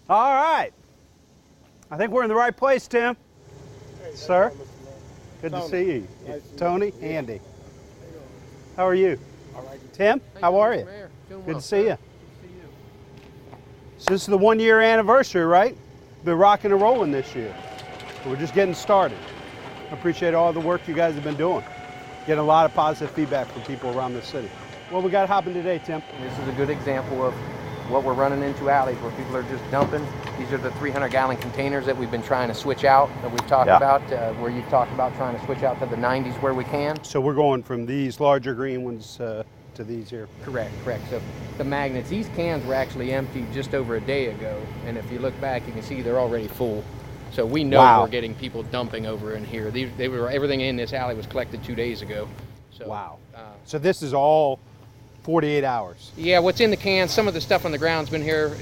All right. I think we're in the right place, Tim. Hey, Sir? Mr. Mayor. Good to Tony. see you. Nice to meet Tony, you. Andy. How are you? All right. Tim, how are you? Mayor? Doing Good well, to see sir. you. So this is the 1 year anniversary, right? Been rocking and rolling this year. We're just getting started. I appreciate all the work you guys have been doing. Getting a lot of positive feedback from people around the city. What we got hopping today, Tim? This is a good example of what we're running into alleys where people are just dumping. These are the 300-gallon containers that we've been trying to switch out, that we've talked about, where you've talked about trying to switch out to the 90s where we can. So we're going from these larger green ones to these here. Correct. So the magnets, these cans were actually emptied just over a day ago, and if you look back, you can see they're already full. So we know we're getting people dumping over in here. Everything in this alley was collected 2 days ago. So, wow. So this is all 48 hours. Yeah, what's in the cans, some of the stuff on the ground's been here,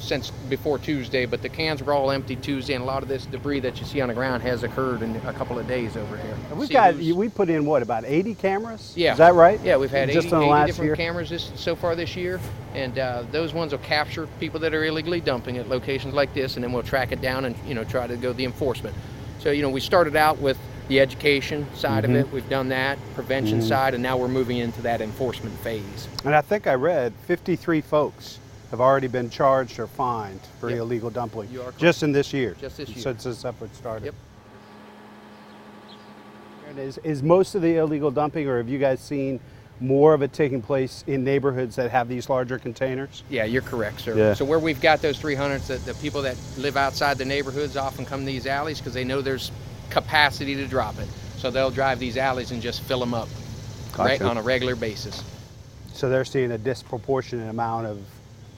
since before Tuesday, but the cans were all empty Tuesday, and a lot of this debris that you see on the ground has occurred in a couple of days over here. We put in, what, about 80 cameras? Yeah. Is that right? Yeah, we've had Just 80 in the last different year? cameras so far this year, and those ones will capture people that are illegally dumping at locations like this, and then we'll track it down and try to go the enforcement. So we started out with the education side of it. We've done that, prevention side, and now we're moving into that enforcement phase. And I think I read 53 folks have already been charged or fined for illegal dumping. You are correct. Just in this year. Just this year. Since this effort started. Yep. And is most of the illegal dumping, or have you guys seen more of it taking place in neighborhoods that have these larger containers? Yeah, you're correct, sir. Yeah. So where we've got those 300s, the people that live outside the neighborhoods often come to these alleys because they know there's capacity to drop it. So they'll drive these alleys and just fill them up on a regular basis. So they're seeing a disproportionate amount of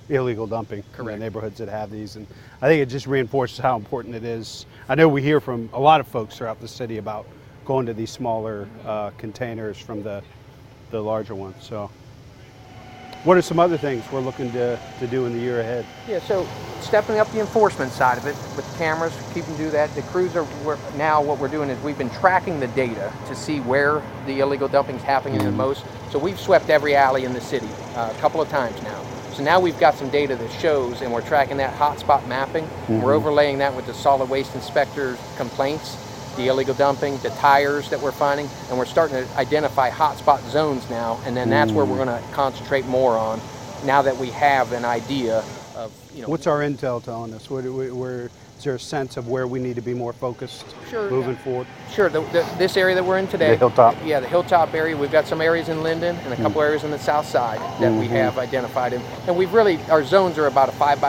illegal dumping in the neighborhoods that have these. And I think it just reinforces how important it is. I know we hear from a lot of folks throughout the city about going to these smaller containers from the larger ones. So what are some other things we're looking to do in the year ahead? Yeah, so stepping up the enforcement side of it with the cameras, keep them do that. The crews now what we're doing is we've been tracking the data to see where the illegal dumping is happening the most. So we've swept every alley in the city a couple of times now. So now we've got some data that shows, and we're tracking that hotspot mapping. We're overlaying that with the solid waste inspector complaints, the illegal dumping, the tires that we're finding, and we're starting to identify hotspot zones now, and then that's where we're going to concentrate more on now that we have an idea of, What's our intel telling us? Is there a sense of where we need to be more focused moving forward? Sure, this area that we're in today. The Hilltop? Yeah, the Hilltop area. We've got some areas in Linden and a couple areas on the south side that we have identified. And we've our zones are about a 5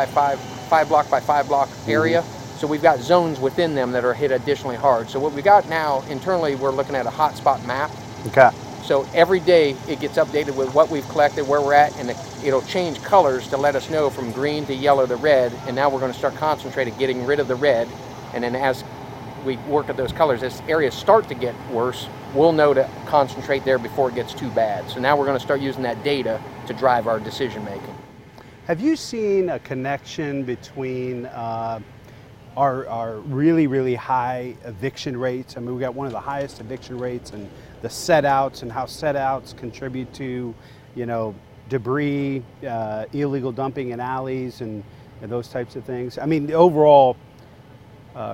block by 5 block area. So we've got zones within them that are hit additionally hard. So what we got now, internally, we're looking at a hotspot map. Okay. So every day it gets updated with what we've collected, where we're at, and it'll change colors to let us know from green to yellow to red. And now we're going to start concentrating, getting rid of the red. And then as we work at those colors, as areas start to get worse, we'll know to concentrate there before it gets too bad. So now we're going to start using that data to drive our decision making. Have you seen a connection between our really, really high eviction rates? I mean, we got one of the highest eviction rates, and the set-outs, and how set-outs contribute to, debris, illegal dumping in alleys, and those types of things. I mean, the overall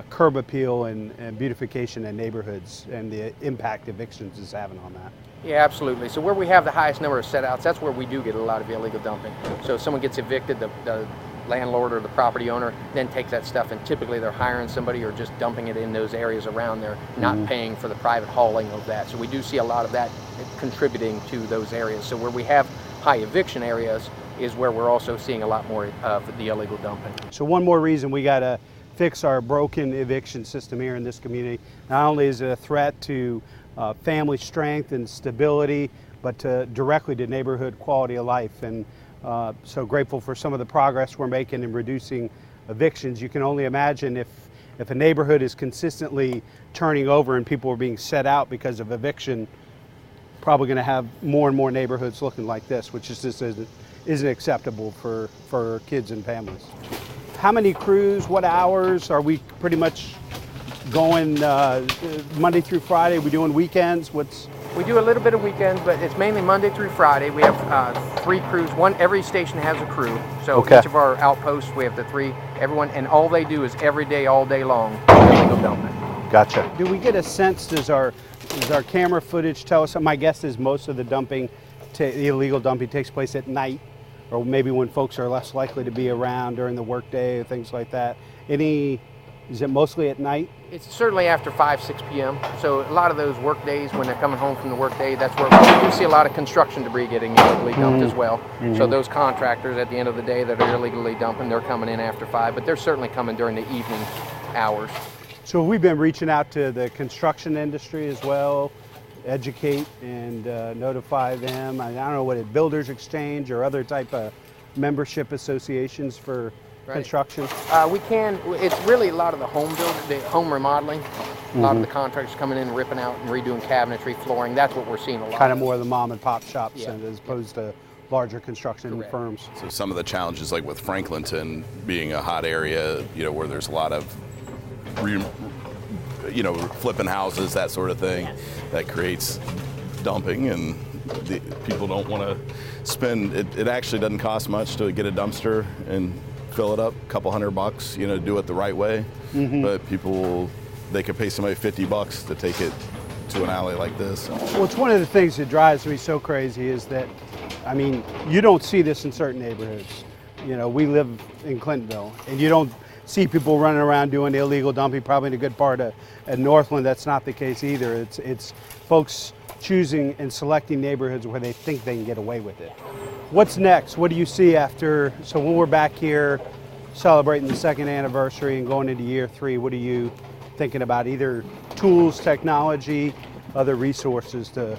curb appeal and beautification in neighborhoods, and the impact evictions is having on that. Yeah, absolutely. So where we have the highest number of set-outs, that's where we do get a lot of illegal dumping. So if someone gets evicted, the landlord or the property owner then takes that stuff, and typically they're hiring somebody or just dumping it in those areas around there, not paying for the private hauling of that. So we do see a lot of that contributing to those areas. So where we have high eviction areas is where we're also seeing a lot more of the illegal dumping. So one more reason we got to fix our broken eviction system here in this community. Not only is it a threat to family strength and stability, but directly to neighborhood quality of life. And so grateful for some of the progress we're making in reducing evictions. You can only imagine if a neighborhood is consistently turning over and people are being set out because of eviction, probably going to have more and more neighborhoods looking like this, which just isn't acceptable for kids and families. How many crews, what hours? Are we pretty much going Monday through Friday? Are we doing weekends? We do a little bit of weekends, but it's mainly Monday through Friday. We have 3 crews. Every station has a crew. So Okay. each of our outposts, we have the 3, everyone, and all they do is every day, all day long, illegal dumping. Gotcha. Do we get a sense, does our camera footage tell us? My guess is most of the the illegal dumping takes place at night, or maybe when folks are less likely to be around during the workday or things like that. Is it mostly at night? It's certainly after 5, 6 p.m. So a lot of those work days when they're coming home from the work day, that's where we do see a lot of construction debris getting illegally dumped as well. So those contractors at the end of the day that are illegally dumping, they're coming in after 5, but they're certainly coming during the evening hours. So we've been reaching out to the construction industry as well, educate and notify them. I don't know what it, Builders Exchange or other type of membership associations for construction. We can. It's really a lot of the the home remodeling. A lot of the contractors coming in, ripping out and redoing cabinetry, flooring. That's what we're seeing a lot. Kind of more of the mom and pop shops as opposed to larger construction firms. So some of the challenges, like with Franklinton being a hot area, where there's a lot of flipping houses, that sort of thing, that creates dumping, and people don't want to spend. It actually doesn't cost much to get a dumpster and fill it up, a couple $100, do it the right way. But they could pay somebody $50 to take it to an alley like this. Well, it's one of the things that drives me so crazy is that, I mean, you don't see this in certain neighborhoods. We live in Clintonville, and you don't see people running around doing illegal dumping. Probably in a good part of Northland, that's not the case either. It's folks choosing and selecting neighborhoods where they think they can get away with it. What's next? What do you see after? So when we're back here celebrating the 2nd anniversary and going into year 3, what are you thinking about? Either tools, technology, other resources to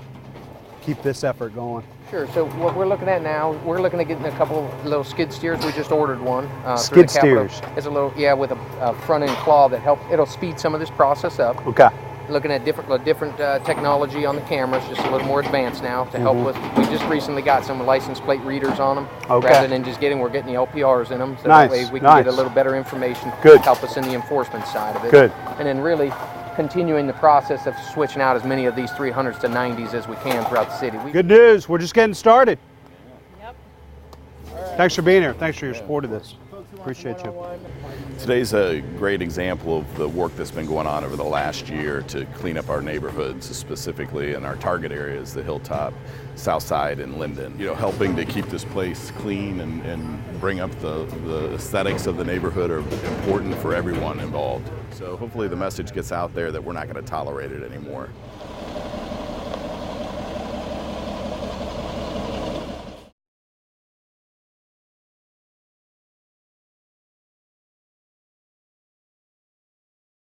keep this effort going? Sure. So what we're looking at now, we're looking at getting a couple little skid steers. We just ordered one. Skid steers. It's a little, with a front end claw that it'll speed some of this process up. Okay. Looking at different technology on the cameras, just a little more advanced now to help with. We just recently got some license plate readers on them. Okay. Rather than just we're getting the LPRs in them. So nice. That way we can get a little better information. Good. Help us in the enforcement side of it. Good. And then really continuing the process of switching out as many of these 300s to 90s as we can throughout the city. Good news. We're just getting started. Yep. Thanks for being here. Thanks for your support of this. Appreciate you. Today's a great example of the work that's been going on over the last year to clean up our neighborhoods, specifically in our target areas, the Hilltop, Southside, and Linden. Helping to keep this place clean and bring up the aesthetics of the neighborhood are important for everyone involved. So hopefully the message gets out there that we're not going to tolerate it anymore.